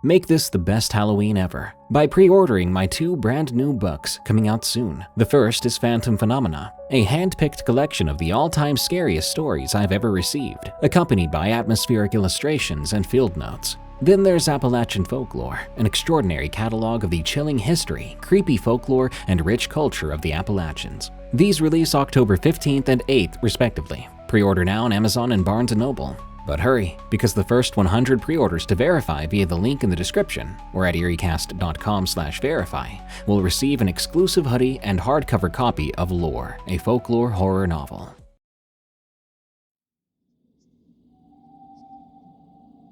Make this the best Halloween ever by pre-ordering my 2 brand new books coming out soon. The first is Phantom Phenomena, a hand-picked collection of the all-time scariest stories I've ever received, accompanied by atmospheric illustrations and field notes. Then there's Appalachian Folklore, an extraordinary catalog of the chilling history, creepy folklore, and rich culture of the Appalachians. These release October 15th and 8th, respectively. Pre-order now on Amazon and Barnes & Noble. But hurry, because the first 100 pre-orders to verify via the link in the description or at eeriecast.com/verify will receive an exclusive hoodie and hardcover copy of Lore, a folklore horror novel.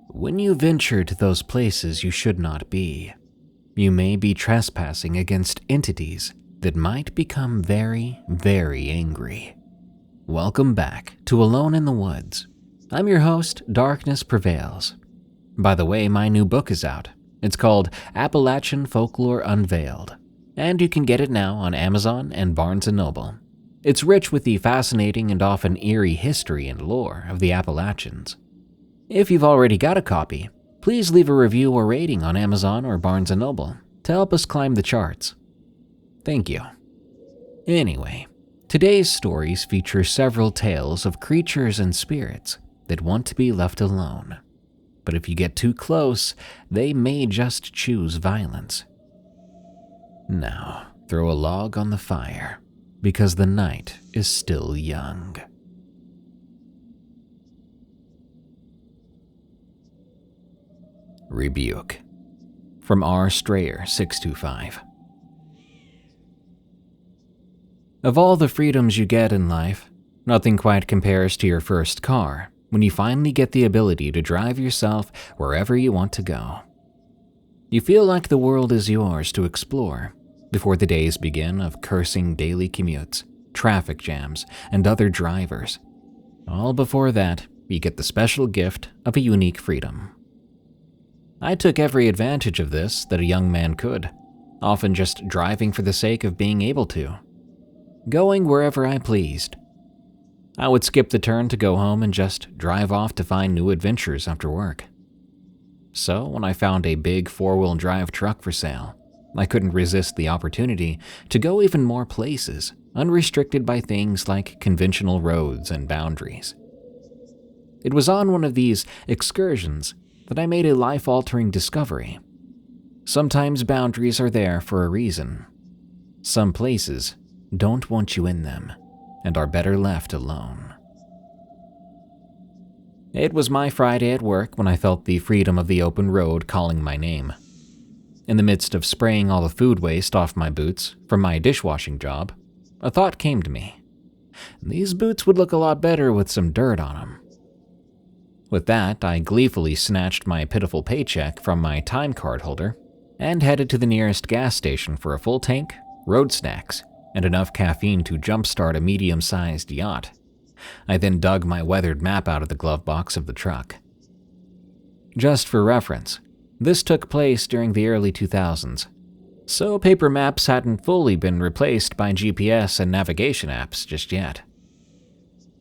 When you venture to those places you should not be, you may be trespassing against entities that might become very, very angry. Welcome back to Alone in the Woods. I'm your host, Darkness Prevails. By the way, my new book is out. It's called Appalachian Folklore Unveiled, and you can get it now on Amazon and Barnes & Noble. It's rich with the fascinating and often eerie history and lore of the Appalachians. If you've already got a copy, please leave a review or rating on Amazon or Barnes & Noble to help us climb the charts. Thank you. Anyway, today's stories feature several tales of creatures and spirits that want to be left alone. But if you get too close, they may just choose violence. Now, throw a log on the fire, because the night is still young. Rebuke, from R. Strayer 625. Of all the freedoms you get in life, nothing quite compares to your first car when you finally get the ability to drive yourself wherever you want to go. You feel like the world is yours to explore before the days begin of cursing daily commutes, traffic jams, and other drivers. All before that, you get the special gift of a unique freedom. I took every advantage of this that a young man could, often just driving for the sake of being able to, going wherever I pleased. I would skip the turn to go home and just drive off to find new adventures after work. So when I found a big 4-wheel drive truck for sale, I couldn't resist the opportunity to go even more places, unrestricted by things like conventional roads and boundaries. It was on one of these excursions that I made a life-altering discovery. Sometimes boundaries are there for a reason. Some places don't want you in them and are better left alone. It was my Friday at work when I felt the freedom of the open road calling my name. In the midst of spraying all the food waste off my boots from my dishwashing job, a thought came to me. These boots would look a lot better with some dirt on them. With that, I gleefully snatched my pitiful paycheck from my time card holder and headed to the nearest gas station for a full tank, road snacks, and enough caffeine to jumpstart a medium-sized yacht. I then dug my weathered map out of the glove box of the truck. Just for reference, this took place during the early 2000s, so paper maps hadn't fully been replaced by GPS and navigation apps just yet.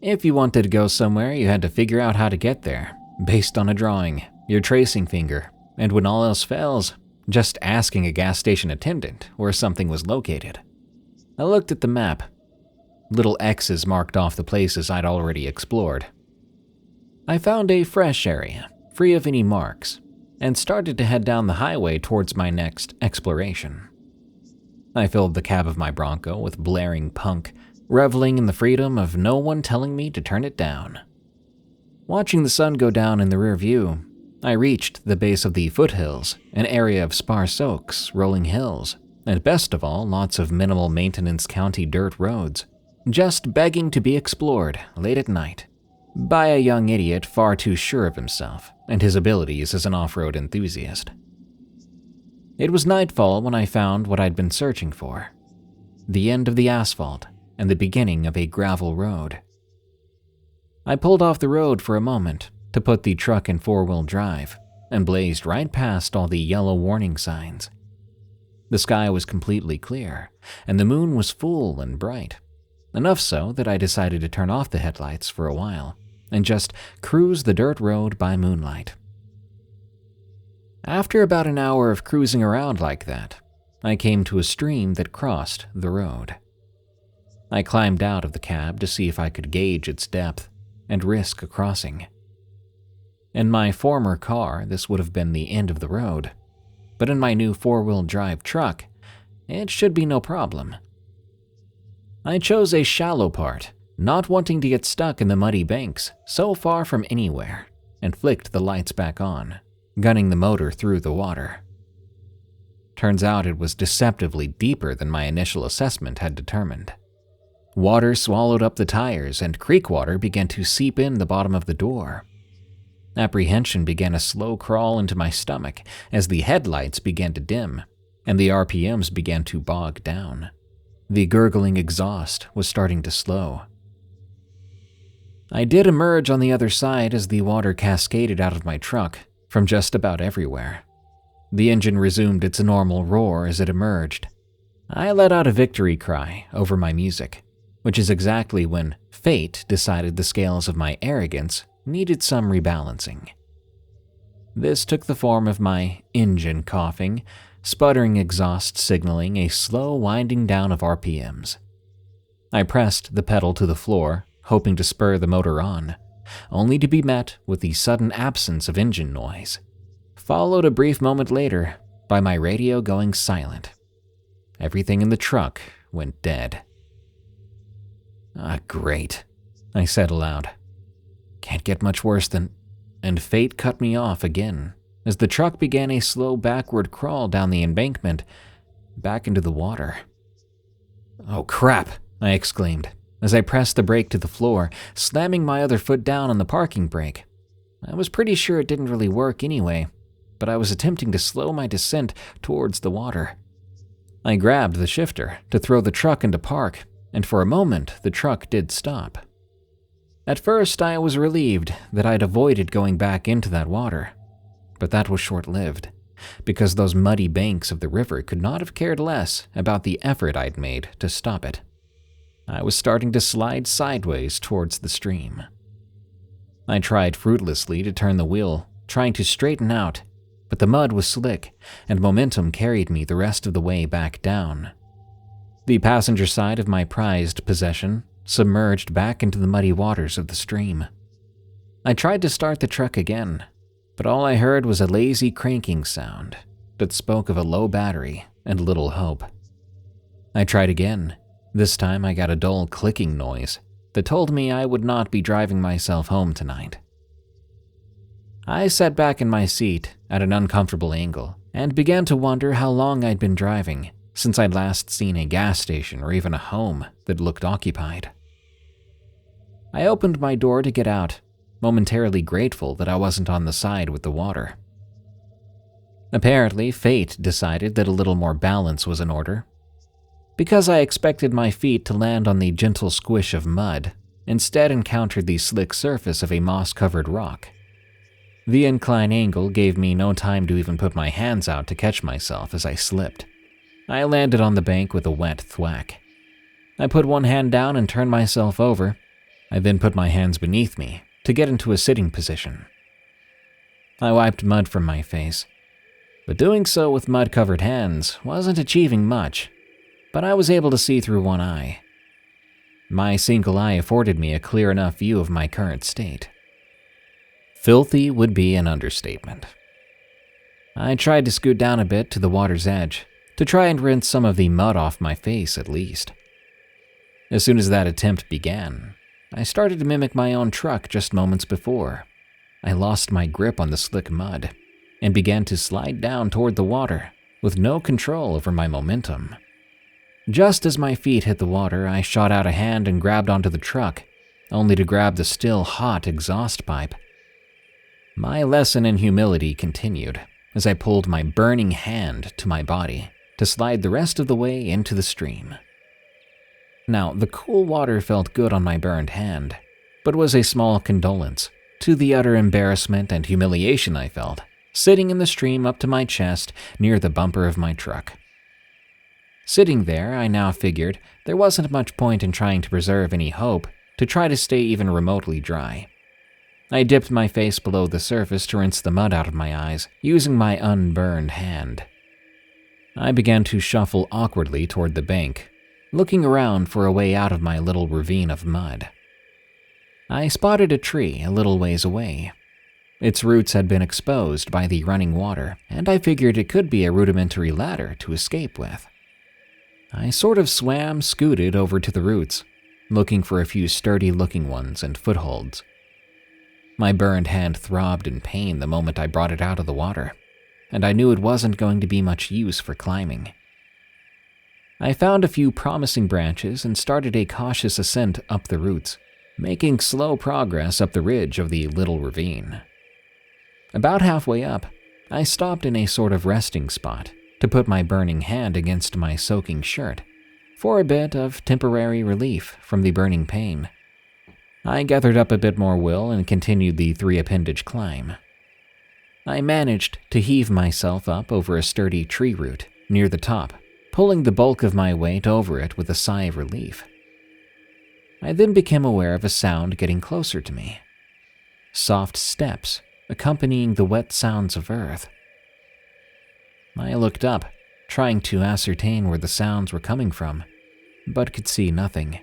If you wanted to go somewhere, you had to figure out how to get there, based on a drawing, your tracing finger, and when all else fails, just asking a gas station attendant where something was located. I looked at the map. Little X's marked off the places I'd already explored. I found a fresh area, free of any marks, and started to head down the highway towards my next exploration. I filled the cab of my Bronco with blaring punk, reveling in the freedom of no one telling me to turn it down. Watching the sun go down in the rear view, I reached the base of the foothills, an area of sparse oaks, rolling hills, and best of all, lots of minimal maintenance county dirt roads, just begging to be explored late at night by a young idiot far too sure of himself and his abilities as an off-road enthusiast. It was nightfall when I found what I'd been searching for, the end of the asphalt and the beginning of a gravel road. I pulled off the road for a moment to put the truck in 4-wheel drive and blazed right past all the yellow warning signs. The sky was completely clear, and the moon was full and bright, enough so that I decided to turn off the headlights for a while and just cruise the dirt road by moonlight. After about an hour of cruising around like that, I came to a stream that crossed the road. I climbed out of the cab to see if I could gauge its depth and risk a crossing. In my former car, this would have been the end of the road, but in my new four-wheel drive truck, it should be no problem. I chose a shallow part, not wanting to get stuck in the muddy banks so far from anywhere, and flicked the lights back on, gunning the motor through the water. Turns out it was deceptively deeper than my initial assessment had determined. Water swallowed up the tires and creek water began to seep in the bottom of the door. Apprehension began a slow crawl into my stomach as the headlights began to dim and the RPMs began to bog down. The gurgling exhaust was starting to slow. I did emerge on the other side as the water cascaded out of my truck from just about everywhere. The engine resumed its normal roar as it emerged. I let out a victory cry over my music, which is exactly when fate decided the scales of my arrogance needed some rebalancing. This took the form of my engine coughing, sputtering exhaust signaling a slow winding down of RPMs. I pressed the pedal to the floor, hoping to spur the motor on, only to be met with the sudden absence of engine noise, followed a brief moment later by my radio going silent. Everything in the truck went dead. Great, I said aloud. Can't get much worse than... And fate cut me off again as the truck began a slow backward crawl down the embankment back into the water. Oh crap, I exclaimed as I pressed the brake to the floor, slamming my other foot down on the parking brake. I was pretty sure it didn't really work anyway, but I was attempting to slow my descent towards the water. I grabbed the shifter to throw the truck into park, and for a moment the truck did stop. At first, I was relieved that I'd avoided going back into that water, but that was short-lived, because those muddy banks of the river could not have cared less about the effort I'd made to stop it. I was starting to slide sideways towards the stream. I tried fruitlessly to turn the wheel, trying to straighten out, but the mud was slick, and momentum carried me the rest of the way back down. The passenger side of my prized possession submerged back into the muddy waters of the stream. I tried to start the truck again, but all I heard was a lazy cranking sound that spoke of a low battery and little hope. I tried again. This time I got a dull clicking noise that told me I would not be driving myself home tonight. I sat back in my seat at an uncomfortable angle and began to wonder how long I'd been driving since I'd last seen a gas station or even a home that looked occupied. I opened my door to get out, momentarily grateful that I wasn't on the side with the water. Apparently, fate decided that a little more balance was in order. Because I expected my feet to land on the gentle squish of mud, instead encountered the slick surface of a moss-covered rock. The incline angle gave me no time to even put my hands out to catch myself as I slipped. I landed on the bank with a wet thwack. I put one hand down and turned myself over. I then put my hands beneath me to get into a sitting position. I wiped mud from my face, but doing so with mud-covered hands wasn't achieving much, but I was able to see through one eye. My single eye afforded me a clear enough view of my current state. Filthy would be an understatement. I tried to scoot down a bit to the water's edge, to try and rinse some of the mud off my face at least. As soon as that attempt began, I started to mimic my own truck just moments before. I lost my grip on the slick mud and began to slide down toward the water with no control over my momentum. Just as my feet hit the water, I shot out a hand and grabbed onto the truck, only to grab the still hot exhaust pipe. My lesson in humility continued as I pulled my burning hand to my body to slide the rest of the way into the stream. Now, the cool water felt good on my burned hand, but was a small condolence to the utter embarrassment and humiliation I felt sitting in the stream up to my chest near the bumper of my truck. Sitting there, I now figured there wasn't much point in trying to preserve any hope to try to stay even remotely dry. I dipped my face below the surface to rinse the mud out of my eyes, using my unburned hand. I began to shuffle awkwardly toward the bank, looking around for a way out of my little ravine of mud. I spotted a tree a little ways away. Its roots had been exposed by the running water, and I figured it could be a rudimentary ladder to escape with. I sort of scooted over to the roots, looking for a few sturdy-looking ones and footholds. My burned hand throbbed in pain the moment I brought it out of the water, and I knew it wasn't going to be much use for climbing. I found a few promising branches and started a cautious ascent up the roots, making slow progress up the ridge of the little ravine. About halfway up, I stopped in a sort of resting spot to put my burning hand against my soaking shirt for a bit of temporary relief from the burning pain. I gathered up a bit more will and continued the 3-appendage climb. I managed to heave myself up over a sturdy tree root near the top, pulling the bulk of my weight over it with a sigh of relief. I then became aware of a sound getting closer to me. Soft steps accompanying the wet sounds of earth. I looked up, trying to ascertain where the sounds were coming from, but could see nothing.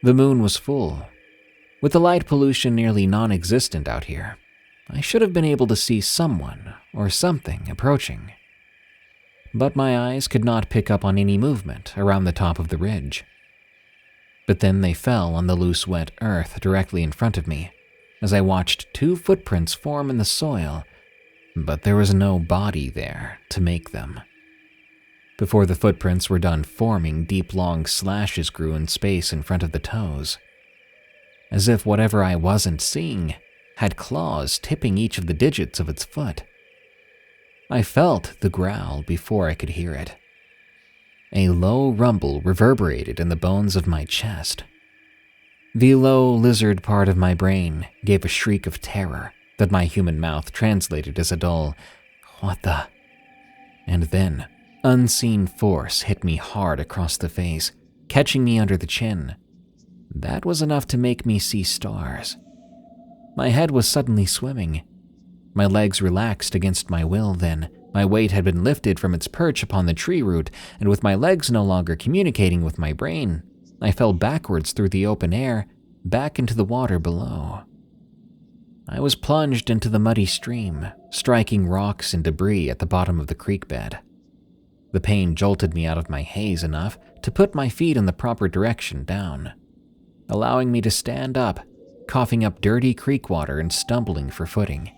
The moon was full. With the light pollution nearly non-existent out here, I should have been able to see someone or something approaching. But my eyes could not pick up on any movement around the top of the ridge. But then they fell on the loose, wet earth directly in front of me, as I watched 2 footprints form in the soil, but there was no body there to make them. Before the footprints were done forming, deep long slashes grew in space in front of the toes, as if whatever I wasn't seeing had claws tipping each of the digits of its foot. I felt the growl before I could hear it. A low rumble reverberated in the bones of my chest. The low lizard part of my brain gave a shriek of terror that my human mouth translated as a dull, "What the?" And then, unseen force hit me hard across the face, catching me under the chin. That was enough to make me see stars. My head was suddenly swimming. My legs relaxed against my will then. My weight had been lifted from its perch upon the tree root, and with my legs no longer communicating with my brain, I fell backwards through the open air, back into the water below. I was plunged into the muddy stream, striking rocks and debris at the bottom of the creek bed. The pain jolted me out of my haze enough to put my feet in the proper direction down, allowing me to stand up, coughing up dirty creek water and stumbling for footing.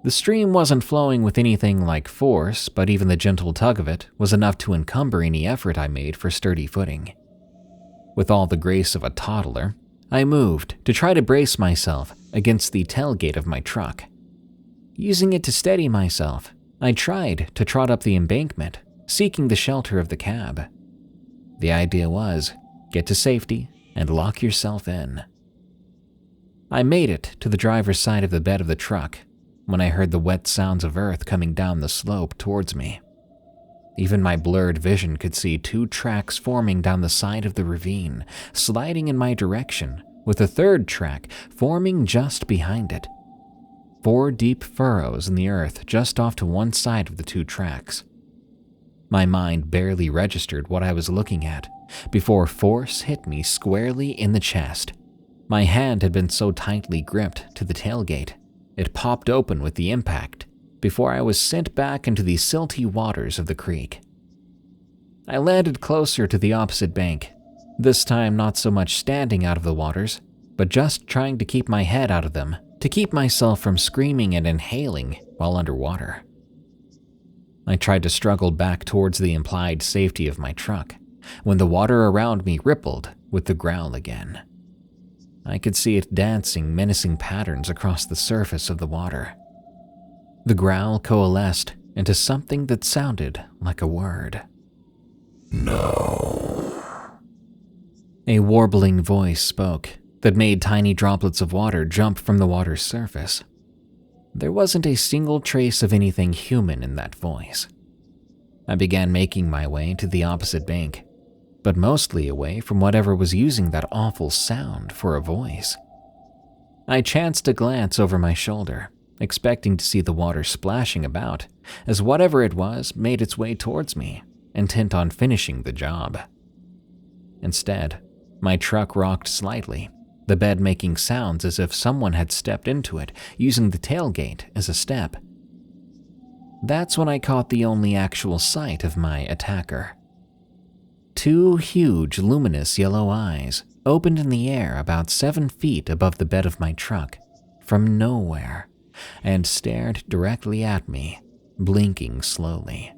The stream wasn't flowing with anything like force, but even the gentle tug of it was enough to encumber any effort I made for sturdy footing. With all the grace of a toddler, I moved to try to brace myself against the tailgate of my truck. Using it to steady myself, I tried to trot up the embankment, seeking the shelter of the cab. The idea was, get to safety and lock yourself in. I made it to the driver's side of the bed of the truck when I heard the wet sounds of earth coming down the slope towards me. Even my blurred vision could see 2 tracks forming down the side of the ravine, sliding in my direction, with a 3rd track forming just behind it. 4 deep furrows in the earth just off to one side of the 2 tracks. My mind barely registered what I was looking at before force hit me squarely in the chest. My hand had been so tightly gripped to the tailgate, it popped open with the impact before I was sent back into the silty waters of the creek. I landed closer to the opposite bank, this time not so much standing out of the waters, but just trying to keep my head out of them, to keep myself from screaming and inhaling while underwater. I tried to struggle back towards the implied safety of my truck, when the water around me rippled with the growl again. I could see it dancing menacing patterns across the surface of the water. The growl coalesced into something that sounded like a word. No. A warbling voice spoke that made tiny droplets of water jump from the water's surface. There wasn't a single trace of anything human in that voice. I began making my way to the opposite bank, but mostly away from whatever was using that awful sound for a voice. I chanced a glance over my shoulder, expecting to see the water splashing about, as whatever it was made its way towards me, intent on finishing the job. Instead, my truck rocked slightly, the bed making sounds as if someone had stepped into it, using the tailgate as a step. That's when I caught the only actual sight of my attacker. Two huge, luminous yellow eyes opened in the air about 7 feet above the bed of my truck, from nowhere, and stared directly at me, blinking slowly.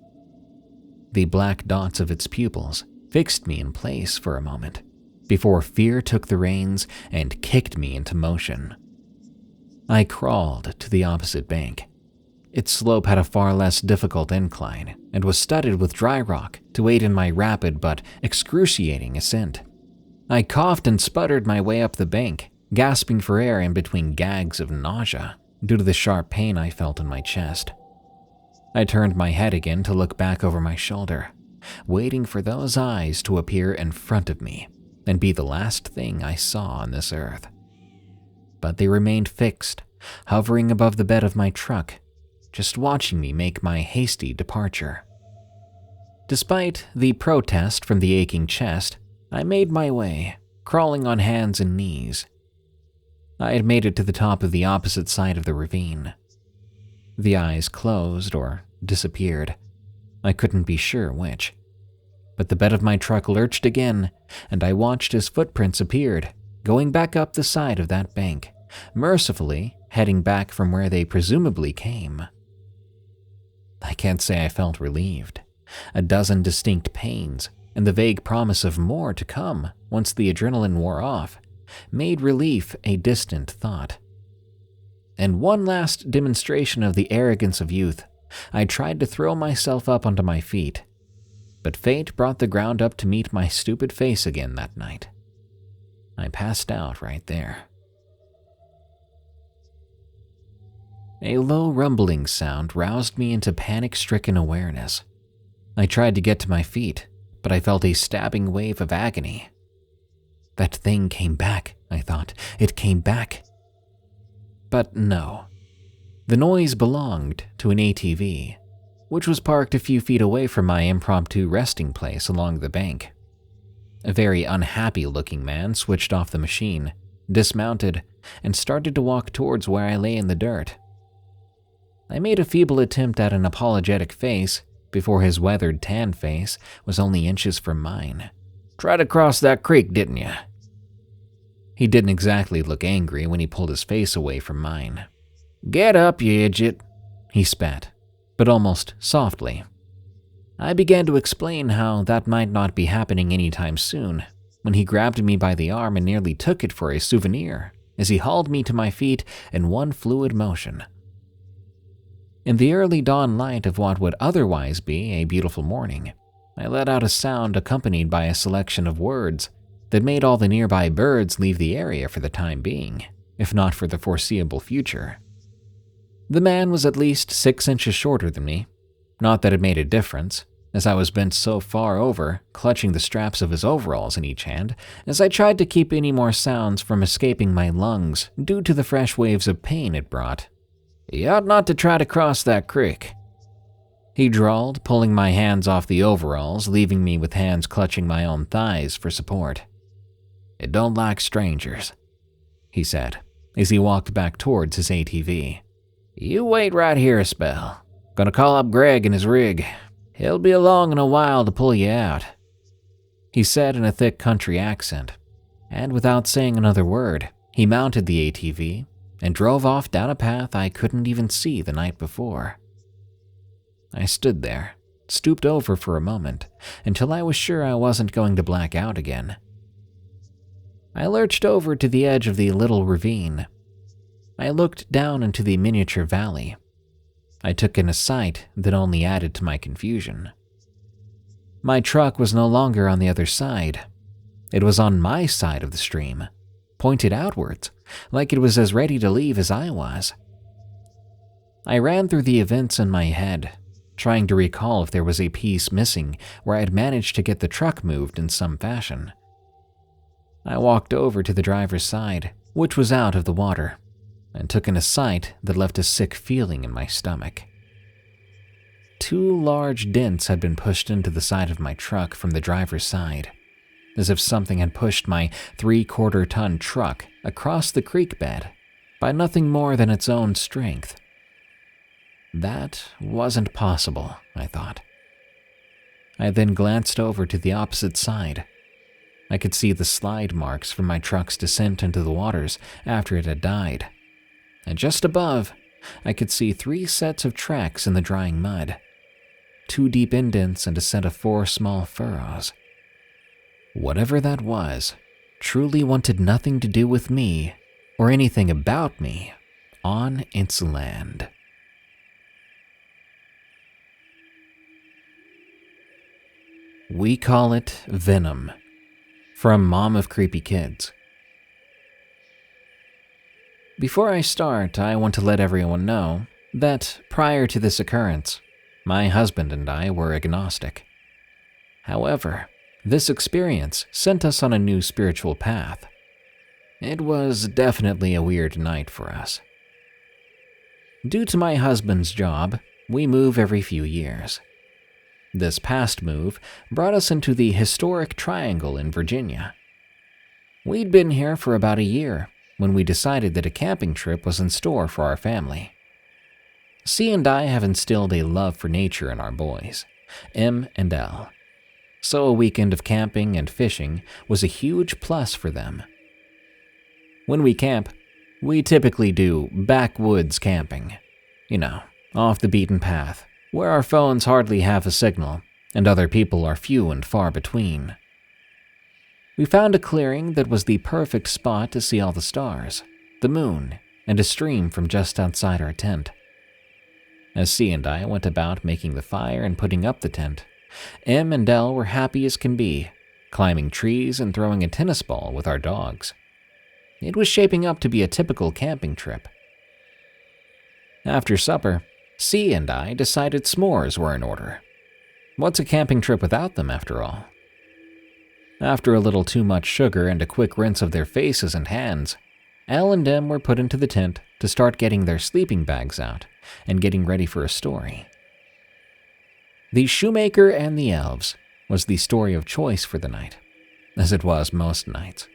The black dots of its pupils fixed me in place for a moment, before fear took the reins and kicked me into motion. I crawled to the opposite bank. Its slope had a far less difficult incline and was studded with dry rock to aid in my rapid but excruciating ascent. I coughed and sputtered my way up the bank, gasping for air in between gags of nausea due to the sharp pain I felt in my chest. I turned my head again to look back over my shoulder, waiting for those eyes to appear in front of me and be the last thing I saw on this earth. But they remained fixed, hovering above the bed of my truck, just watching me make my hasty departure. Despite the protest from the aching chest, I made my way, crawling on hands and knees. I had made it to the top of the opposite side of the ravine. The eyes closed or disappeared. I couldn't be sure which. But the bed of my truck lurched again, and I watched as footprints appeared, going back up the side of that bank, mercifully heading back from where they presumably came. I can't say I felt relieved. A dozen distinct pains, and the vague promise of more to come once the adrenaline wore off, made relief a distant thought. In one last demonstration of the arrogance of youth, I tried to throw myself up onto my feet, but fate brought the ground up to meet my stupid face again that night. I passed out right there. A low rumbling sound roused me into panic-stricken awareness. I tried to get to my feet, but I felt a stabbing wave of agony. That thing came back, I thought. It came back. But no. The noise belonged to an ATV, which was parked a few feet away from my impromptu resting place along the bank. A very unhappy-looking man switched off the machine, dismounted, and started to walk towards where I lay in the dirt. I made a feeble attempt at an apologetic face before his weathered tan face was only inches from mine. "Tried to cross that creek, didn't you?" He didn't exactly look angry when he pulled his face away from mine. "Get up, you idiot," he spat, but almost softly. I began to explain how that might not be happening anytime soon, when he grabbed me by the arm and nearly took it for a souvenir as he hauled me to my feet in one fluid motion. In the early dawn light of what would otherwise be a beautiful morning, I let out a sound accompanied by a selection of words that made all the nearby birds leave the area for the time being, if not for the foreseeable future. The man was at least 6 inches shorter than me. Not that it made a difference, as I was bent so far over, clutching the straps of his overalls in each hand, as I tried to keep any more sounds from escaping my lungs due to the fresh waves of pain it brought. "You ought not to try to cross that creek," he drawled, pulling my hands off the overalls, leaving me with hands clutching my own thighs for support. "It don't like strangers," he said, as he walked back towards his ATV. "You wait right here a spell. Gonna call up Greg and his rig. He'll be along in a while to pull you out," he said in a thick country accent, and without saying another word, he mounted the ATV and drove off down a path I couldn't even see the night before. I stood there, stooped over for a moment, until I was sure I wasn't going to black out again. I lurched over to the edge of the little ravine. I looked down into the miniature valley. I took in a sight that only added to my confusion. My truck was no longer on the other side. It was on my side of the stream, pointed outwards, like it was as ready to leave as I was. I ran through the events in my head, trying to recall if there was a piece missing where I had managed to get the truck moved in some fashion. I walked over to the driver's side, which was out of the water, and took in a sight that left a sick feeling in my stomach. 2 large dents had been pushed into the side of my truck from the driver's side, as if something had pushed my 3/4-ton truck across the creek bed by nothing more than its own strength. That wasn't possible, I thought. I then glanced over to the opposite side. I could see the slide marks from my truck's descent into the waters after it had died. And just above, I could see 3 sets of tracks in the drying mud, 2 deep indents and a set of 4 small furrows. Whatever that was, truly wanted nothing to do with me or anything about me on its land. We Call It Venom, from Mom of Creepy Kids. Before I start, I want to let everyone know that prior to this occurrence, my husband and I were agnostic. However, this experience sent us on a new spiritual path. It was definitely a weird night for us. Due to my husband's job, we move every few years. This past move brought us into the historic Triangle in Virginia. We'd been here for about a year when we decided that a camping trip was in store for our family. C and I have instilled a love for nature in our boys, M and L. So a weekend of camping and fishing was a huge plus for them. When we camp, we typically do backwoods camping. Off the beaten path, where our phones hardly have a signal and other people are few and far between. We found a clearing that was the perfect spot to see all the stars, the moon, and a stream from just outside our tent. As C and I went about making the fire and putting up the tent, M and L were happy as can be, climbing trees and throwing a tennis ball with our dogs. It was shaping up to be a typical camping trip. After supper, C and I decided s'mores were in order. What's a camping trip without them, after all? After a little too much sugar and a quick rinse of their faces and hands, L and M were put into the tent to start getting their sleeping bags out and getting ready for a story. The Shoemaker and the Elves was the story of choice for the night, as it was most nights.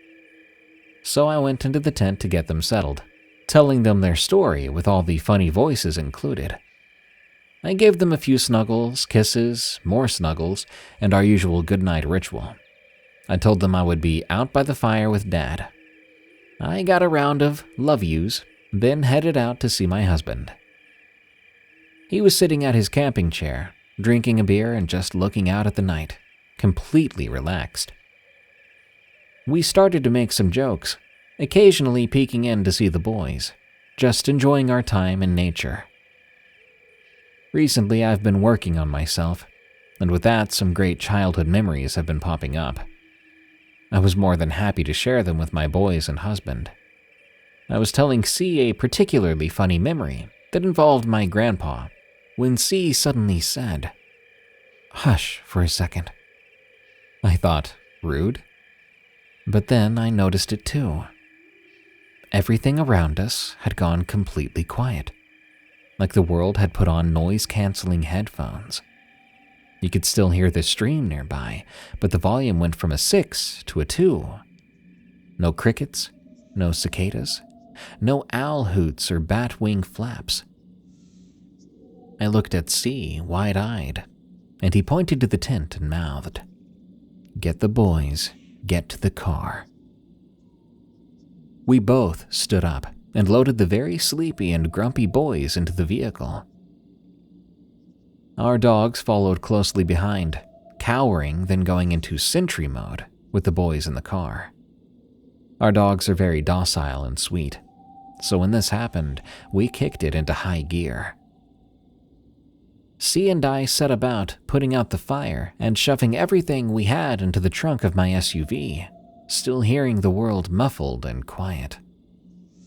So I went into the tent to get them settled, telling them their story with all the funny voices included. I gave them a few snuggles, kisses, more snuggles, and our usual goodnight ritual. I told them I would be out by the fire with Dad. I got a round of love yous, then headed out to see my husband. He was sitting at his camping chair, drinking a beer and just looking out at the night, completely relaxed. We started to make some jokes, occasionally peeking in to see the boys, just enjoying our time in nature. Recently, I've been working on myself, and with that, some great childhood memories have been popping up. I was more than happy to share them with my boys and husband. I was telling C a particularly funny memory that involved my grandpa, when C suddenly said, "Hush for a second." I thought, rude? But then I noticed it too. Everything around us had gone completely quiet, like the world had put on noise-canceling headphones. You could still hear the stream nearby, but the volume went from a 6 to a 2. No crickets, no cicadas, no owl hoots or bat wing flaps. I looked at C, wide-eyed, and he pointed to the tent and mouthed, "Get the boys, get to the car." We both stood up and loaded the very sleepy and grumpy boys into the vehicle. Our dogs followed closely behind, cowering, then going into sentry mode with the boys in the car. Our dogs are very docile and sweet, so when this happened, we kicked it into high gear. C and I set about putting out the fire and shoving everything we had into the trunk of my SUV, still hearing the world muffled and quiet.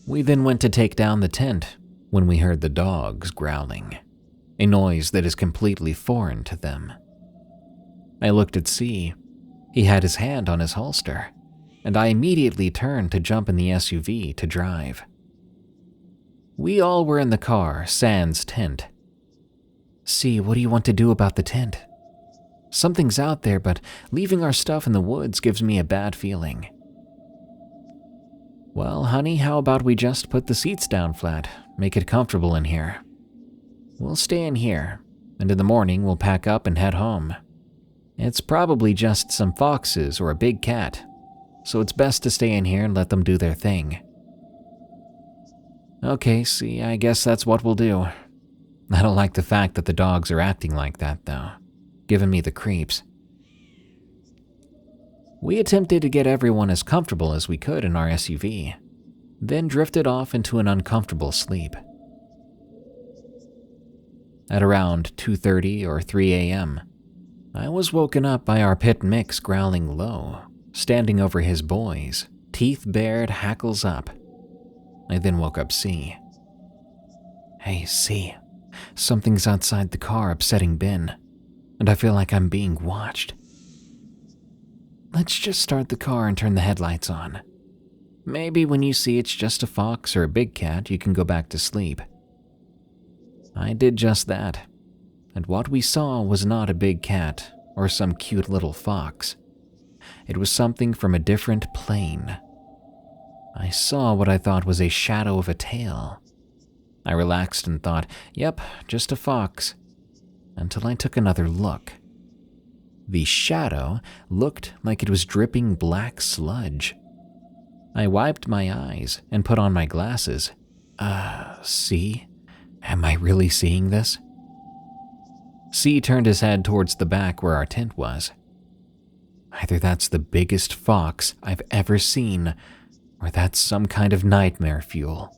We then went to take down the tent when we heard the dogs growling, a noise that is completely foreign to them. I looked at C. He had his hand on his holster. and I immediately turned to jump in the SUV to drive. We all were in the car, sans tent. "See, what do you want to do about the tent?" "Something's out there, but leaving our stuff in the woods gives me a bad feeling." "Well, honey, how about we just put the seats down flat, make it comfortable in here? We'll stay in here, and in the morning we'll pack up and head home. It's probably just some foxes or a big cat, so it's best to stay in here and let them do their thing." "Okay, see, I guess that's what we'll do. I don't like the fact that the dogs are acting like that, though, giving me the creeps." We attempted to get everyone as comfortable as we could in our SUV, then drifted off into an uncomfortable sleep. At around 2:30 or 3 a.m., I was woken up by our pit mix growling low, standing over his boys, teeth bared, hackles up. I then woke up C. "Hey, C, something's outside the car upsetting Ben, and I feel like I'm being watched. Let's just start the car and turn the headlights on. Maybe when you see it's just a fox or a big cat, you can go back to sleep." I did just that, and what we saw was not a big cat or some cute little fox. It was something from a different plane. I saw what I thought was a shadow of a tail. I relaxed and thought, yep, just a fox, until I took another look. The shadow looked like it was dripping black sludge. I wiped my eyes and put on my glasses. See? Am I really seeing this? C turned his head towards the back where our tent was. Either that's the biggest fox I've ever seen, or that's some kind of nightmare fuel.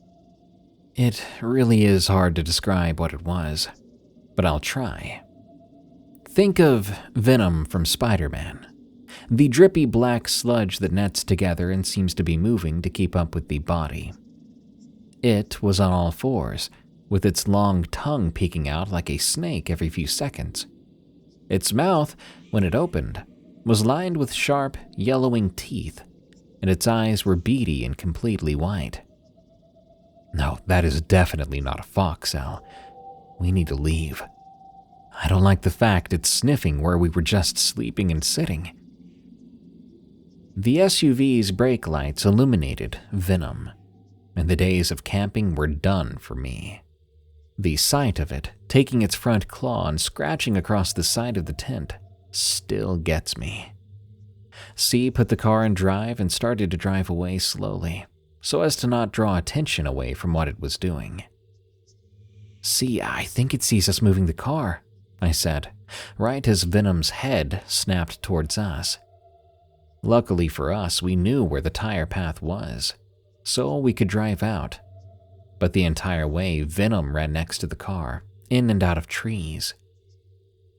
It really is hard to describe what it was, but I'll try. Think of Venom from Spider-Man, the drippy black sludge that nets together and seems to be moving to keep up with the body. It was on all fours, with its long tongue peeking out like a snake every few seconds. Its mouth, when it opened, was lined with sharp, yellowing teeth, and its eyes were beady and completely white. No, that is definitely not a fox, Al. We need to leave. I don't like the fact it's sniffing where we were just sleeping and sitting. The SUV's brake lights illuminated Venom, and the days of camping were done for me. The sight of it, taking its front claw and scratching across the side of the tent, still gets me. C put the car in drive and started to drive away slowly, so as to not draw attention away from what it was doing. "C, I think it sees us moving the car," I said, right as Venom's head snapped towards us. Luckily for us, we knew where the tire path was, so we could drive out. But the entire way, Venom ran next to the car, in and out of trees.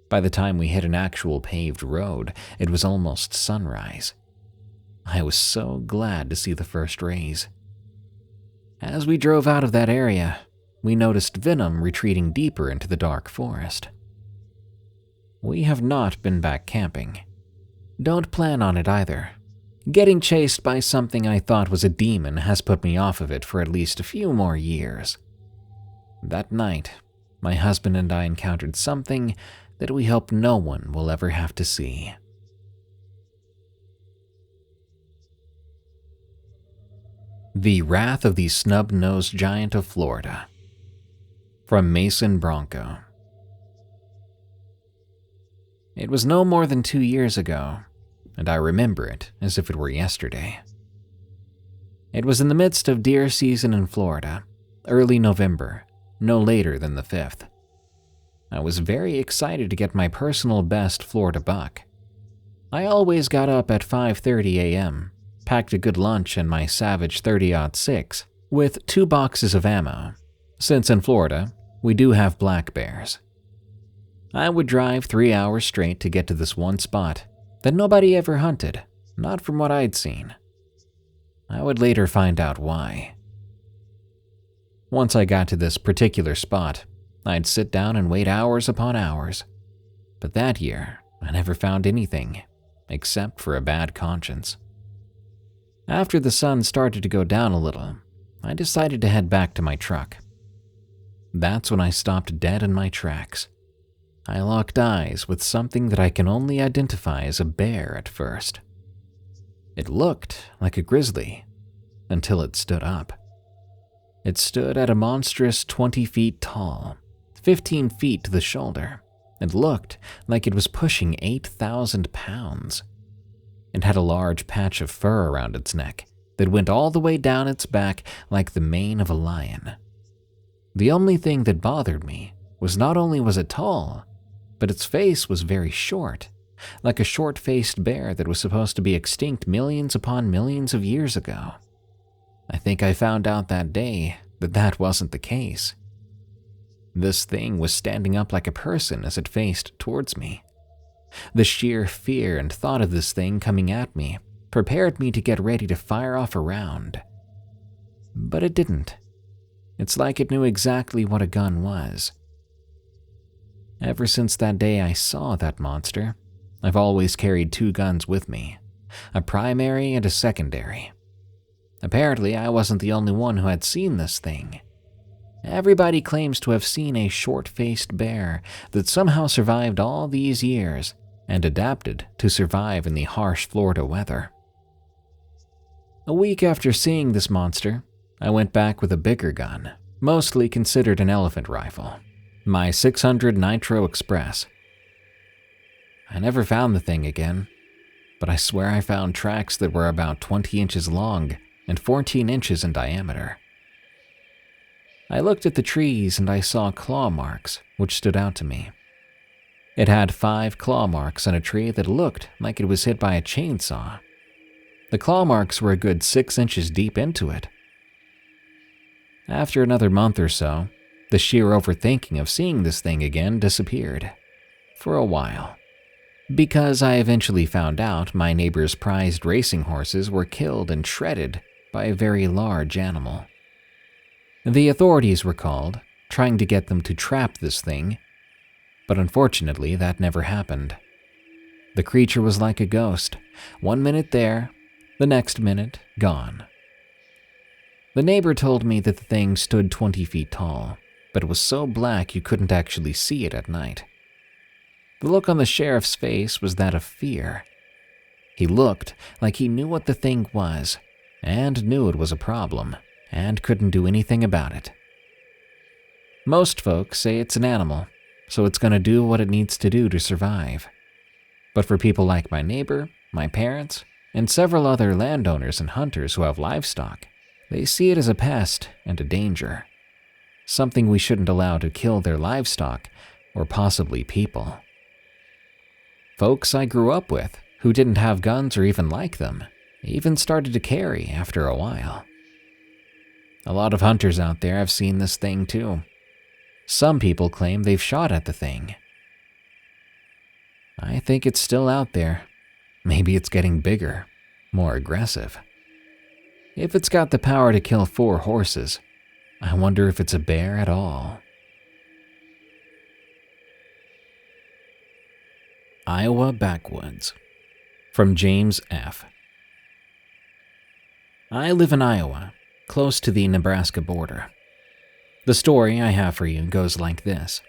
By the time we hit an actual paved road, it was almost sunrise. I was so glad to see the first rays. As we drove out of that area, we noticed Venom retreating deeper into the dark forest. We have not been back camping. Don't plan on it either. Getting chased by something I thought was a demon has put me off of it for at least a few more years. That night, my husband and I encountered something that we hope no one will ever have to see. The Wrath of the Snub-Nose Giant of Florida. From Mason Bronco. It was no more than 2 years ago, and I remember it as if it were yesterday. It was in the midst of deer season in Florida, early November, no later than the 5th. I was very excited to get my personal best Florida buck. I always got up at 5:30 a.m., packed a good lunch and my Savage 30-06 with 2 boxes of ammo, since in Florida, we do have black bears. I would drive 3 hours straight to get to this one spot that nobody ever hunted, not from what I'd seen. I would later find out why. Once I got to this particular spot, I'd sit down and wait hours upon hours. But that year, I never found anything, except for a bad conscience. After the sun started to go down a little, I decided to head back to my truck. That's when I stopped dead in my tracks. I locked eyes with something that I can only identify as a bear at first. It looked like a grizzly until it stood up. It stood at a monstrous 20 feet tall, 15 feet to the shoulder, and looked like it was pushing 8,000 pounds. It had a large patch of fur around its neck that went all the way down its back like the mane of a lion. The only thing that bothered me was not only was it tall, but its face was very short, like a short-faced bear that was supposed to be extinct millions upon millions of years ago. I think I found out that day that that wasn't the case. This thing was standing up like a person as it faced towards me. The sheer fear and thought of this thing coming at me prepared me to get ready to fire off a round. But it didn't. It's like it knew exactly what a gun was. Ever since that day I saw that monster, I've always carried 2 guns with me, a primary and a secondary. Apparently, I wasn't the only one who had seen this thing. Everybody claims to have seen a short-faced bear that somehow survived all these years and adapted to survive in the harsh Florida weather. A week after seeing this monster, I went back with a bigger gun, mostly considered an elephant rifle, my 600 Nitro Express. I never found the thing again, but I swear I found tracks that were about 20 inches long and 14 inches in diameter. I looked at the trees and I saw claw marks, which stood out to me. It had 5 claw marks on a tree that looked like it was hit by a chainsaw. The claw marks were a good 6 inches deep into it. After another month or so, the sheer overthinking of seeing this thing again disappeared. For a while. Because I eventually found out my neighbor's prized racing horses were killed and shredded by a very large animal. The authorities were called, trying to get them to trap this thing, but unfortunately that never happened. The creature was like a ghost, 1 minute there, the next minute gone. The neighbor told me that the thing stood 20 feet tall, but it was so black you couldn't actually see it at night. The look on the sheriff's face was that of fear. He looked like he knew what the thing was, and knew it was a problem, and couldn't do anything about it. Most folks say it's an animal, so it's going to do what it needs to do to survive. But for people like my neighbor, my parents, and several other landowners and hunters who have livestock, they see it as a pest and a danger. Something we shouldn't allow to kill their livestock, or possibly people. Folks I grew up with, who didn't have guns or even like them, even started to carry after a while. A lot of hunters out there have seen this thing too. Some people claim they've shot at the thing. I think it's still out there. Maybe it's getting bigger, more aggressive. If it's got the power to kill 4 horses, I wonder if it's a bear at all. Iowa Backwoods, from James F. I live in Iowa, close to the Nebraska border. The story I have for you goes like this.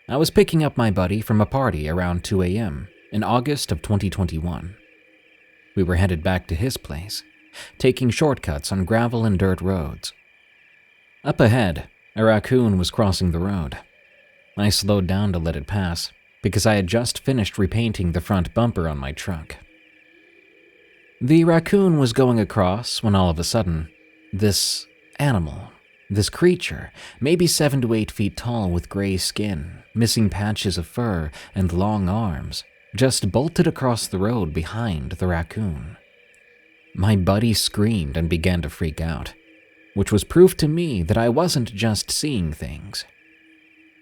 I was picking up my buddy from a party around 2 a.m. in August of 2021. We were headed back to his place, taking shortcuts on gravel and dirt roads. Up ahead, a raccoon was crossing the road. I slowed down to let it pass, because I had just finished repainting the front bumper on my truck. The raccoon was going across when all of a sudden, this animal, this creature, maybe 7 to 8 feet tall with gray skin, missing patches of fur, and long arms, just bolted across the road behind the raccoon. My buddy screamed and began to freak out, which was proof to me that I wasn't just seeing things.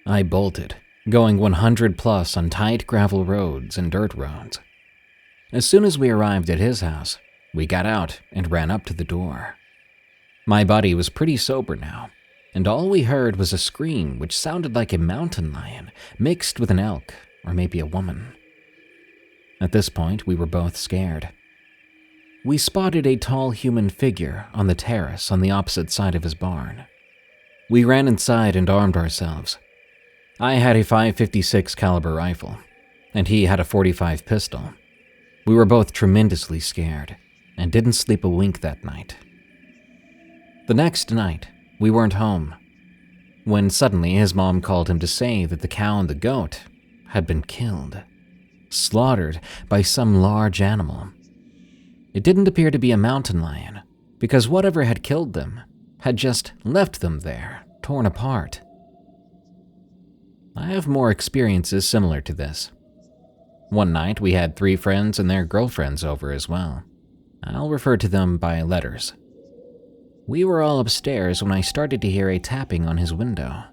I bolted, going 100 plus on tight gravel roads and dirt roads. As soon as we arrived at his house, we got out and ran up to the door. My buddy was pretty sober now, and all we heard was a scream which sounded like a mountain lion mixed with an elk or maybe a woman. At this point, we were both scared. we spotted a tall human figure on the terrace on the opposite side of his barn. We ran inside and armed ourselves. I had a .556 caliber rifle, and he had a .45 pistol. We were both tremendously scared and didn't sleep a wink that night. The next night, we weren't home, when suddenly his mom called him to say that the cow and the goat had been killed, slaughtered by some large animal. It didn't appear to be a mountain lion, because whatever had killed them had just left them there, torn apart. I have more experiences similar to this. One night we had 3 friends and their girlfriends over as well. I'll refer to them by letters. We were all upstairs when I started to hear a tapping on his window.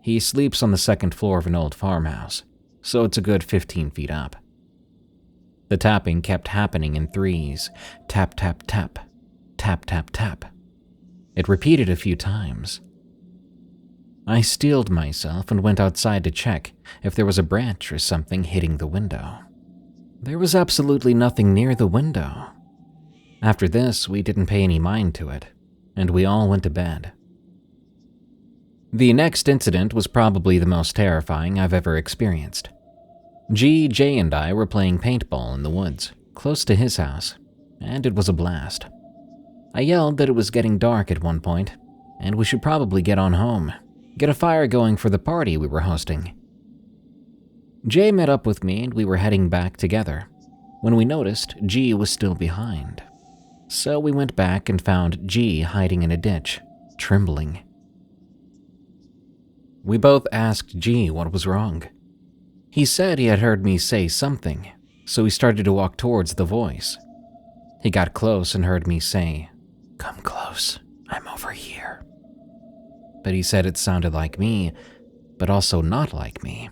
He sleeps on the 2nd floor of an old farmhouse, so it's a good 15 feet up. The tapping kept happening in threes, tap, tap, tap, tap, tap, tap. It repeated a few times. I steeled myself and went outside to check if there was a branch or something hitting the window. There was absolutely nothing near the window. After this, we didn't pay any mind to it, and we all went to bed. The next incident was probably the most terrifying I've ever experienced. G, Jay, and I were playing paintball in the woods, close to his house, and it was a blast. I yelled that it was getting dark at one point, and we should probably get on home, get a fire going for the party we were hosting. Jay met up with me and we were heading back together, when we noticed G was still behind. So we went back and found G hiding in a ditch, trembling. We both asked G what was wrong. He said he had heard me say something, so he started to walk towards the voice. He got close and heard me say, "Come close, I'm over here." But he said it sounded like me, but also not like me.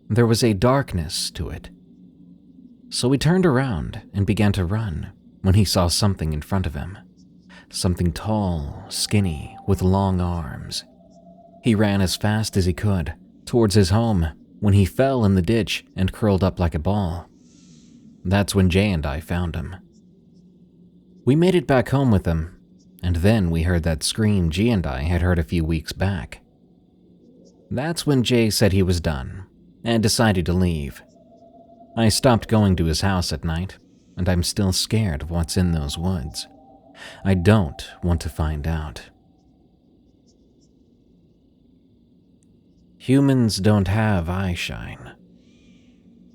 There was a darkness to it. So he turned around and began to run when he saw something in front of him. Something tall, skinny, with long arms. He ran as fast as he could towards his home when he fell in the ditch and curled up like a ball. That's when Jay and I found him. We made it back home with him, and then we heard that scream G and I had heard a few weeks back. That's when Jay said he was done and decided to leave. I stopped going to his house at night, and I'm still scared of what's in those woods. I don't want to find out. Humans don't have eyeshine.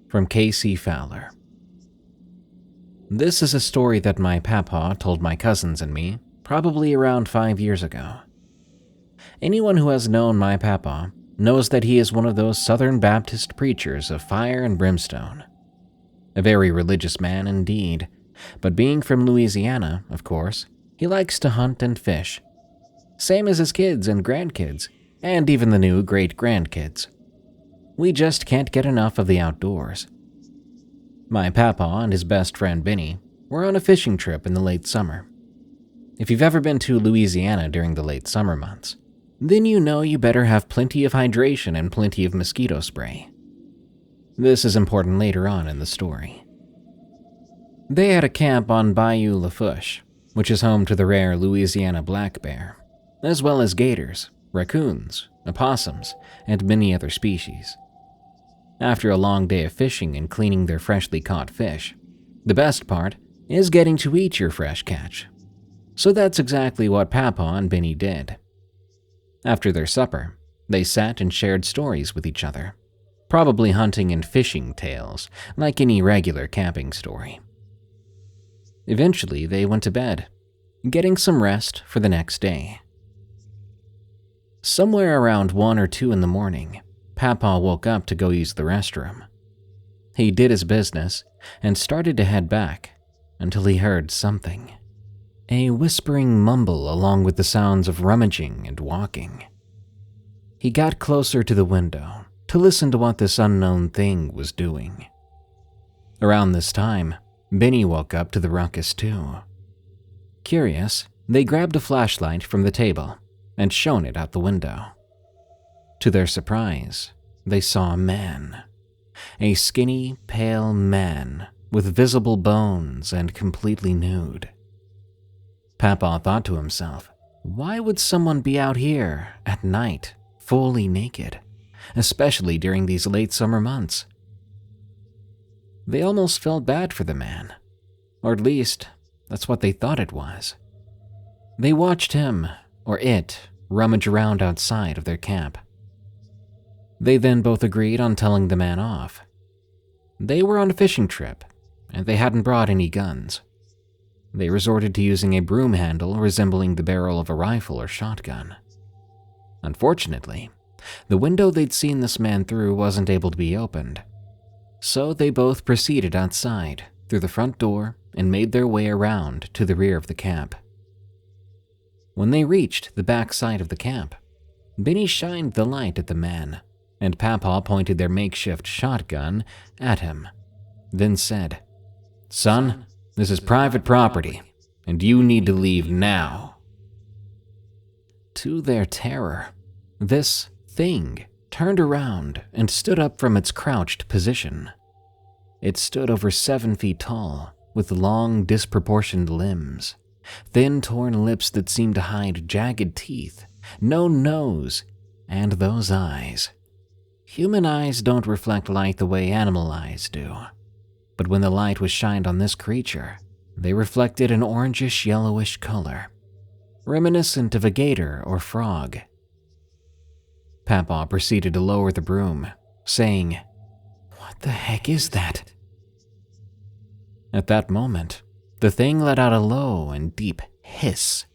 From Casey Fowler. This is a story that my papa told my cousins and me probably around 5 years ago. Anyone who has known my papa knows that he is one of those Southern Baptist preachers of fire and brimstone. A very religious man indeed, but being from Louisiana, of course, he likes to hunt and fish. Same as his kids and grandkids, and even the new great-grandkids. We just can't get enough of the outdoors. My papa and his best friend Benny were on a fishing trip in the late summer. If you've ever been to Louisiana during the late summer months, then you know you better have plenty of hydration and plenty of mosquito spray. This is important later on in the story. They had a camp on Bayou Lafourche, which is home to the rare Louisiana black bear, as well as gators, raccoons, opossums, and many other species. After a long day of fishing and cleaning their freshly caught fish, the best part is getting to eat your fresh catch. So that's exactly what Papa and Benny did. After their supper, they sat and shared stories with each other, probably hunting and fishing tales like any regular camping story. Eventually, they went to bed, getting some rest for the next day. Somewhere around 1 or 2 in the morning, Papa woke up to go use the restroom. He did his business and started to head back until he heard something. A whispering mumble along with the sounds of rummaging and walking. He got closer to the window to listen to what this unknown thing was doing. Around this time, Benny woke up to the ruckus too. Curious, they grabbed a flashlight from the table and shone it out the window. To their surprise, they saw a man. A skinny, pale man with visible bones and completely nude. Papa thought to himself, why would someone be out here at night, fully naked, especially during these late summer months? They almost felt bad for the man, or at least that's what they thought it was. They watched him, or it, rummage around outside of their camp. They then both agreed on telling the man off. They were on a fishing trip, and they hadn't brought any guns. They resorted to using a broom handle resembling the barrel of a rifle or shotgun. Unfortunately, the window they'd seen this man through wasn't able to be opened, so they both proceeded outside through the front door and made their way around to the rear of the camp. When they reached the back side of the camp, Benny shined the light at the man, and Papa pointed their makeshift shotgun at him, then said, "Son, this is private property, and you need to leave now." To their terror, this thing turned around and stood up from its crouched position. It stood over 7 feet tall, with long, disproportioned limbs, thin, torn lips that seemed to hide jagged teeth, no nose, and those eyes. Human eyes don't reflect light the way animal eyes do, but when the light was shined on this creature, they reflected an orangish-yellowish color, reminiscent of a gator or frog. Papa proceeded to lower the broom, saying, "What the heck is that?" At that moment, the thing let out a low and deep hiss,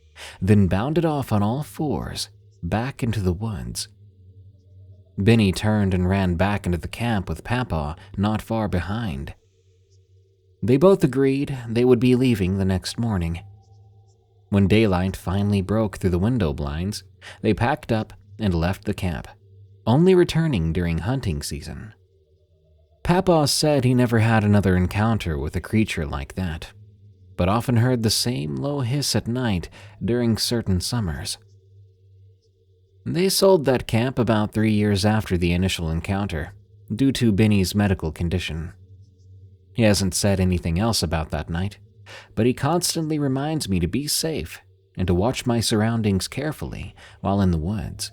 then bounded off on all fours, back into the woods. Benny turned and ran back into the camp with Papa not far behind. They both agreed they would be leaving the next morning. When daylight finally broke through the window blinds, they packed up and left the camp, only returning during hunting season. Papa said he never had another encounter with a creature like that, but often heard the same low hiss at night during certain summers. They sold that camp about 3 years after the initial encounter, due to Benny's medical condition. He hasn't said anything else about that night, but he constantly reminds me to be safe and to watch my surroundings carefully while in the woods.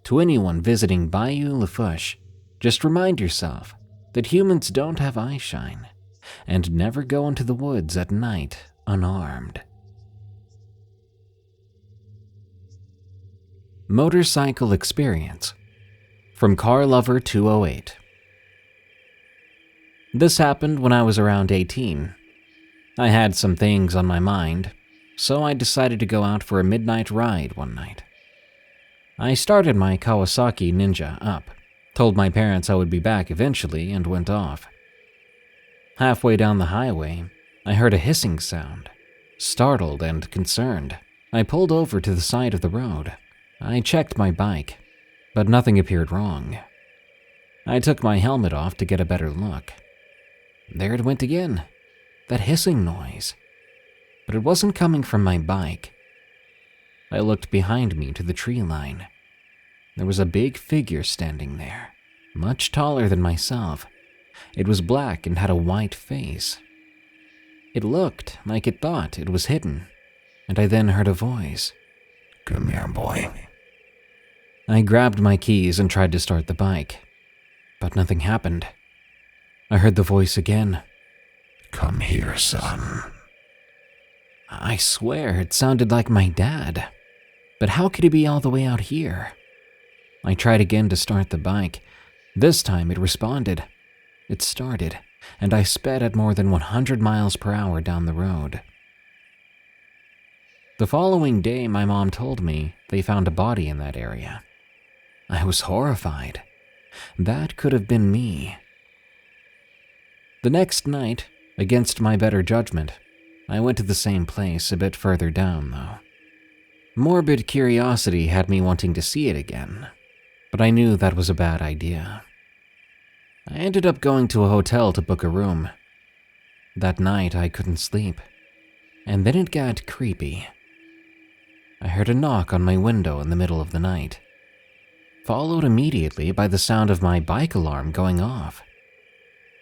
To anyone visiting Bayou Lafourche, just remind yourself that humans don't have eyeshine, and never go into the woods at night unarmed. Motorcycle experience from Car Lover 208. This happened when I was around 18. I had some things on my mind, so I decided to go out for a midnight ride one night. I started my Kawasaki Ninja up, told my parents I would be back eventually, and went off. Halfway down the highway, I heard a hissing sound. Startled and concerned, I pulled over to the side of the road. I checked my bike, but nothing appeared wrong. I took my helmet off to get a better look. There it went again, that hissing noise. But it wasn't coming from my bike. I looked behind me to the tree line. There was a big figure standing there, much taller than myself. It was black and had a white face. It looked like it thought it was hidden, and I then heard a voice. "Come here, boy." I grabbed my keys and tried to start the bike, but nothing happened. I heard the voice again. "Come here, son." I swear it sounded like my dad, but how could he be all the way out here? I tried again to start the bike. This time it responded. It started, and I sped at more than 100 miles per hour down the road. The following day, my mom told me they found a body in that area. I was horrified. That could have been me. The next night, against my better judgment, I went to the same place a bit further down, though. Morbid curiosity had me wanting to see it again, but I knew that was a bad idea. I ended up going to a hotel to book a room. That night, I couldn't sleep, and then it got creepy. I heard a knock on my window in the middle of the night, followed immediately by the sound of my bike alarm going off.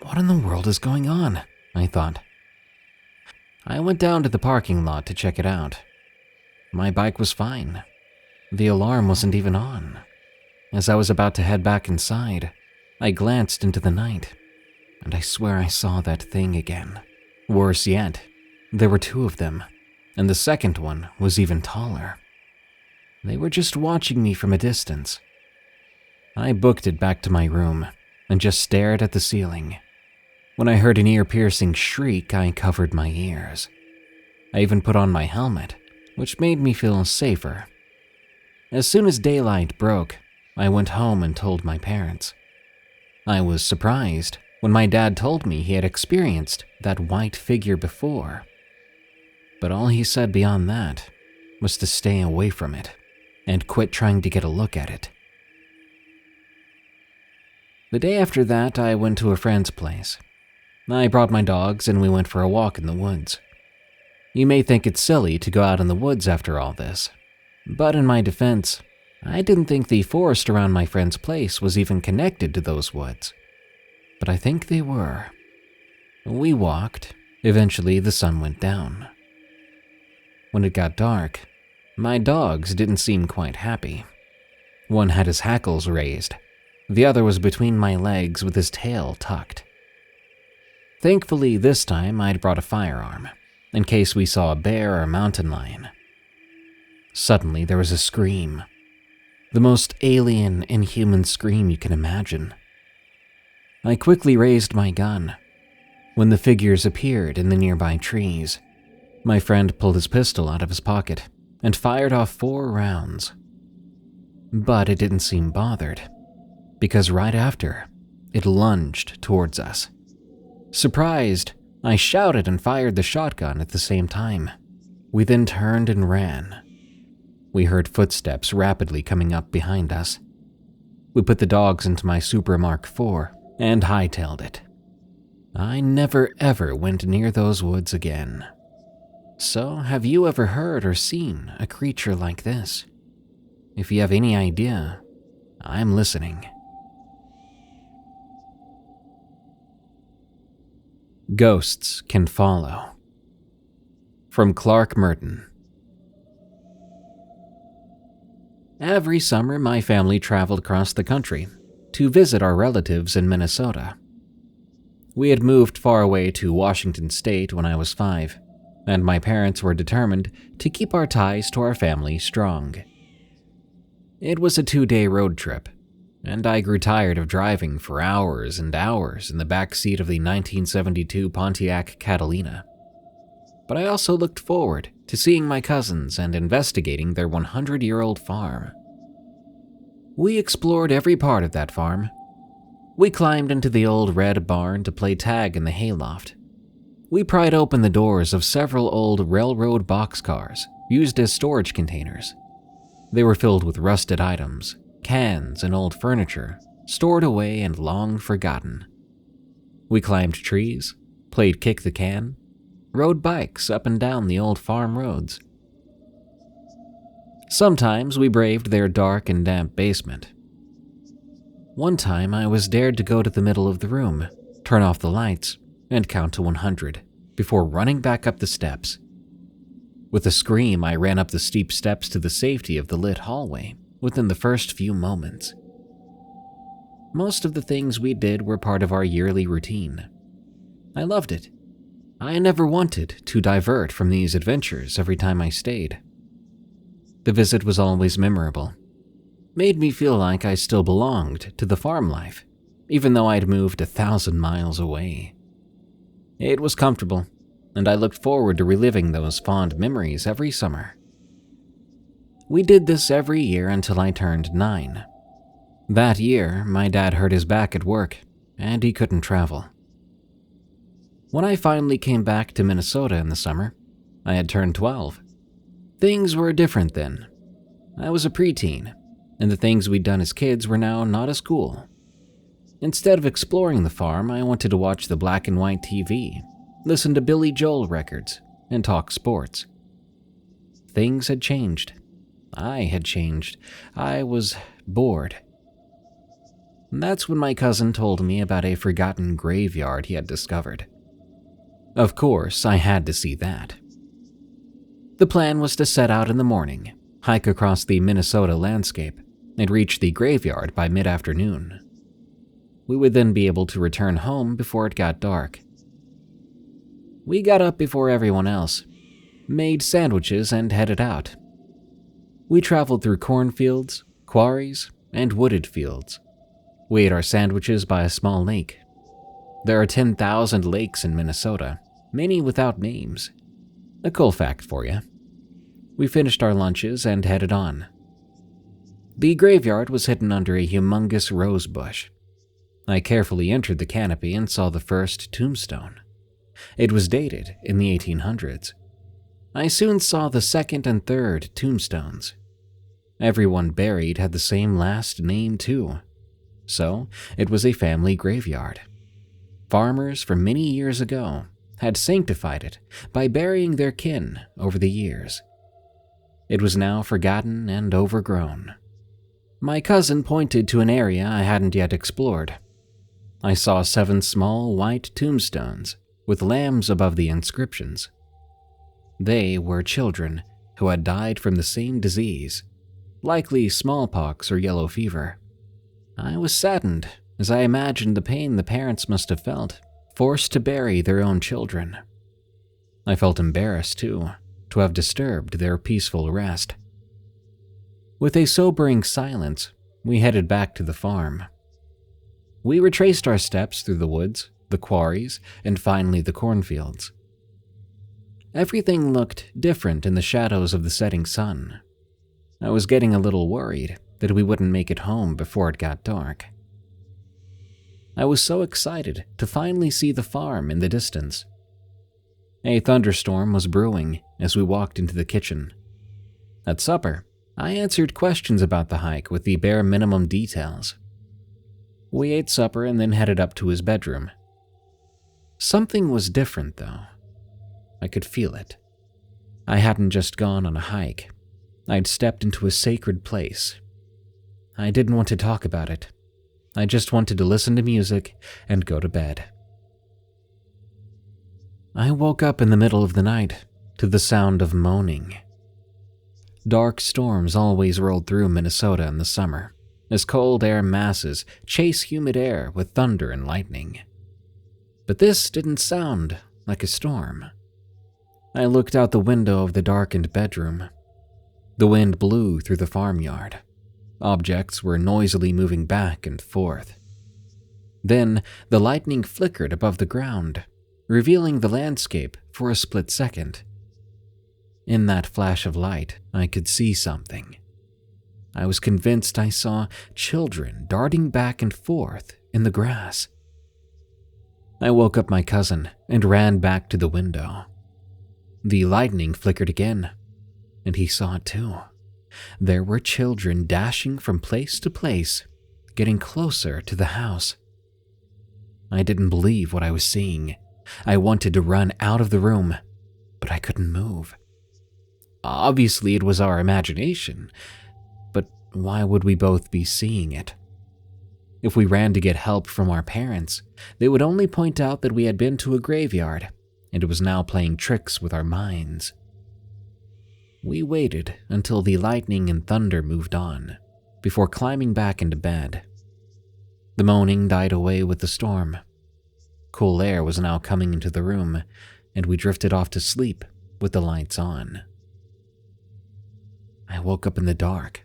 What in the world is going on? I thought. I went down to the parking lot to check it out. My bike was fine. The alarm wasn't even on. As I was about to head back inside, I glanced into the night, and I swear I saw that thing again. Worse yet, there were two of them, and the second one was even taller. They were just watching me from a distance. I booked it back to my room and just stared at the ceiling. When I heard an ear-piercing shriek, I covered my ears. I even put on my helmet, which made me feel safer. As soon as daylight broke, I went home and told my parents. I was surprised when my dad told me he had experienced that white figure before. But all he said beyond that was to stay away from it and quit trying to get a look at it. The day after that, I went to a friend's place. I brought my dogs and we went for a walk in the woods. You may think it's silly to go out in the woods after all this, but in my defense, I didn't think the forest around my friend's place was even connected to those woods. But I think they were. We walked. Eventually, the sun went down. When it got dark, my dogs didn't seem quite happy. One had his hackles raised. The other was between my legs with his tail tucked. Thankfully, this time I'd brought a firearm, in case we saw a bear or mountain lion. Suddenly, there was a scream. The most alien, inhuman scream you can imagine. I quickly raised my gun. When the figures appeared in the nearby trees, my friend pulled his pistol out of his pocket and fired off 4 rounds. But it didn't seem bothered, because right after, it lunged towards us. Surprised, I shouted and fired the shotgun at the same time. We then turned and ran. We heard footsteps rapidly coming up behind us. We put the dogs into my Super Mark IV and hightailed it. I never ever went near those woods again. So, have you ever heard or seen a creature like this? If you have any idea, I'm listening. Ghosts Can Follow. From ClarkeMerten. Every summer, my family traveled across the country to visit our relatives in Minnesota. We had moved far away to Washington State when I was 5, and my parents were determined to keep our ties to our family strong. It was a 2-day road trip, and I grew tired of driving for hours and hours in the back seat of the 1972 Pontiac Catalina. But I also looked forward to seeing my cousins and investigating their 100-year-old farm. We explored every part of that farm. We climbed into the old red barn to play tag in the hayloft. We pried open the doors of several old railroad boxcars used as storage containers. They were filled with rusted items, cans, and old furniture, stored away and long forgotten. We climbed trees, played kick the can, rode bikes up and down the old farm roads. Sometimes we braved their dark and damp basement. One time I was dared to go to the middle of the room, turn off the lights, and count to 100 before running back up the steps. With a scream, I ran up the steep steps to the safety of the lit hallway within the first few moments. Most of the things we did were part of our yearly routine. I loved it. I never wanted to divert from these adventures every time I stayed. The visit was always memorable. Made me feel like I still belonged to the farm life, even though I'd moved 1,000 miles away. It was comfortable, and I looked forward to reliving those fond memories every summer. We did this every year until I turned 9. That year, my dad hurt his back at work, and he couldn't travel. When I finally came back to Minnesota in the summer, I had turned 12. Things were different then. I was a preteen, and the things we'd done as kids were now not as cool. Instead of exploring the farm, I wanted to watch the black and white TV, listen to Billy Joel records, and talk sports. Things had changed. I had changed. I was bored. That's when my cousin told me about a forgotten graveyard he had discovered. Of course, I had to see that. The plan was to set out in the morning, hike across the Minnesota landscape, and reach the graveyard by mid-afternoon. We would then be able to return home before it got dark. We got up before everyone else, made sandwiches, and headed out. We traveled through cornfields, quarries, and wooded fields. We ate our sandwiches by a small lake. There are 10,000 lakes in Minnesota, many without names. A cool fact for you. We finished our lunches and headed on. The graveyard was hidden under a humongous rose bush. I carefully entered the canopy and saw the first tombstone. It was dated in the 1800s. I soon saw the second and third tombstones. Everyone buried had the same last name too. So, it was a family graveyard. Farmers from many years ago had sanctified it by burying their kin over the years. It was now forgotten and overgrown. My cousin pointed to an area I hadn't yet explored. I saw 7 small white tombstones with lambs above the inscriptions. They were children who had died from the same disease, likely smallpox or yellow fever. I was saddened as I imagined the pain the parents must have felt, forced to bury their own children. I felt embarrassed, too, to have disturbed their peaceful rest. With a sobering silence, we headed back to the farm. We retraced our steps through the woods, the quarries, and finally the cornfields. Everything looked different in the shadows of the setting sun. I was getting a little worried that we wouldn't make it home before it got dark. I was so excited to finally see the farm in the distance. A thunderstorm was brewing as we walked into the kitchen. At supper, I answered questions about the hike with the bare minimum details. We ate supper and then headed up to his bedroom. Something was different, though. I could feel it. I hadn't just gone on a hike. I'd stepped into a sacred place. I didn't want to talk about it. I just wanted to listen to music and go to bed. I woke up in the middle of the night to the sound of moaning. Dark storms always rolled through Minnesota in the summer, as cold air masses chase humid air with thunder and lightning. But this didn't sound like a storm. I looked out the window of the darkened bedroom. The wind blew through the farmyard. Objects were noisily moving back and forth. Then the lightning flickered above the ground, revealing the landscape for a split second. In that flash of light, I could see something. I was convinced I saw children darting back and forth in the grass. I woke up my cousin and ran back to the window. The lightning flickered again, and he saw it too. There were children dashing from place to place, getting closer to the house. I didn't believe what I was seeing. I wanted to run out of the room, but I couldn't move. Obviously, it was our imagination, but why would we both be seeing it? If we ran to get help from our parents, they would only point out that we had been to a graveyard, and it was now playing tricks with our minds. We waited until the lightning and thunder moved on, before climbing back into bed. The moaning died away with the storm. Cool air was now coming into the room, and we drifted off to sleep with the lights on. I woke up in the dark.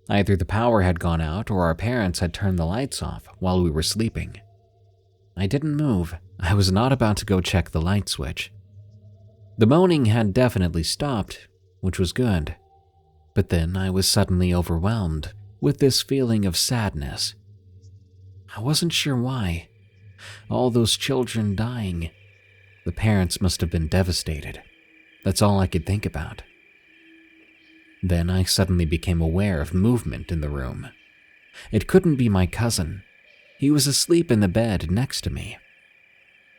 Either the power had gone out or our parents had turned the lights off while we were sleeping. I didn't move. I was not about to go check the light switch. The moaning had definitely stopped, which was good. But then I was suddenly overwhelmed with this feeling of sadness. I wasn't sure why. All those children dying. The parents must have been devastated. That's all I could think about. Then I suddenly became aware of movement in the room. It couldn't be my cousin. He was asleep in the bed next to me.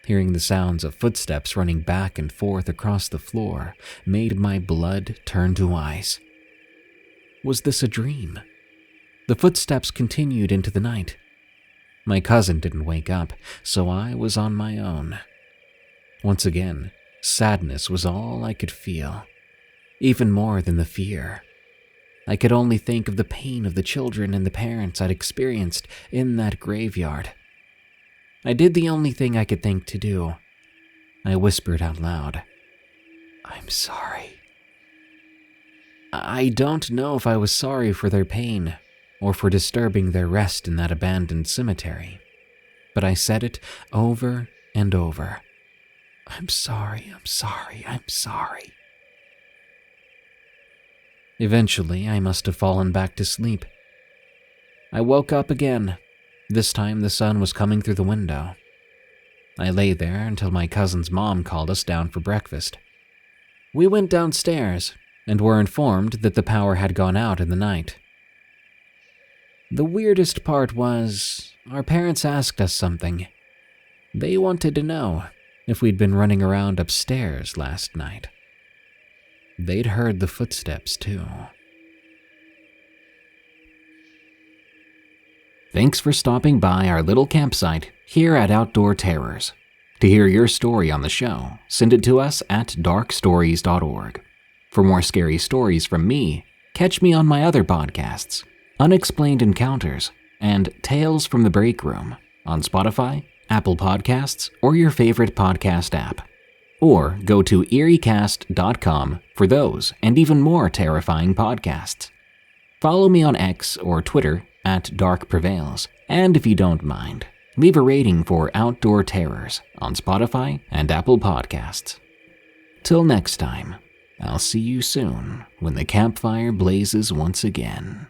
Hearing the sounds of footsteps running back and forth across the floor made my blood turn to ice. Was this a dream? The footsteps continued into the night, My cousin didn't wake up, so I was on my own. Once again, sadness was all I could feel, even more than the fear. I could only think of the pain of the children and the parents I'd experienced in that graveyard. I did the only thing I could think to do. I whispered out loud, "I'm sorry." I don't know if I was sorry for their pain or for disturbing their rest in that abandoned cemetery, but I said it over and over. "I'm sorry, I'm sorry, I'm sorry." Eventually, I must have fallen back to sleep. I woke up again. This time the sun was coming through the window. I lay there until my cousin's mom called us down for breakfast. We went downstairs and were informed that the power had gone out in the night. The weirdest part was, our parents asked us something. They wanted to know if we'd been running around upstairs last night. They'd heard the footsteps too. Thanks for stopping by our little campsite here at Outdoor Terrors. To hear your story on the show, send it to us at darkstories.org. For more scary stories from me, catch me on my other podcasts, Unexplained Encounters and Tales from the Break Room, on Spotify, Apple Podcasts, or your favorite podcast app. Or go to eeriecast.com for those and even more terrifying podcasts. Follow me on X or Twitter at Prevails, and if you don't mind, leave a rating for Outdoor Terrors on Spotify and Apple Podcasts. Till next time, I'll see you soon when the campfire blazes once again.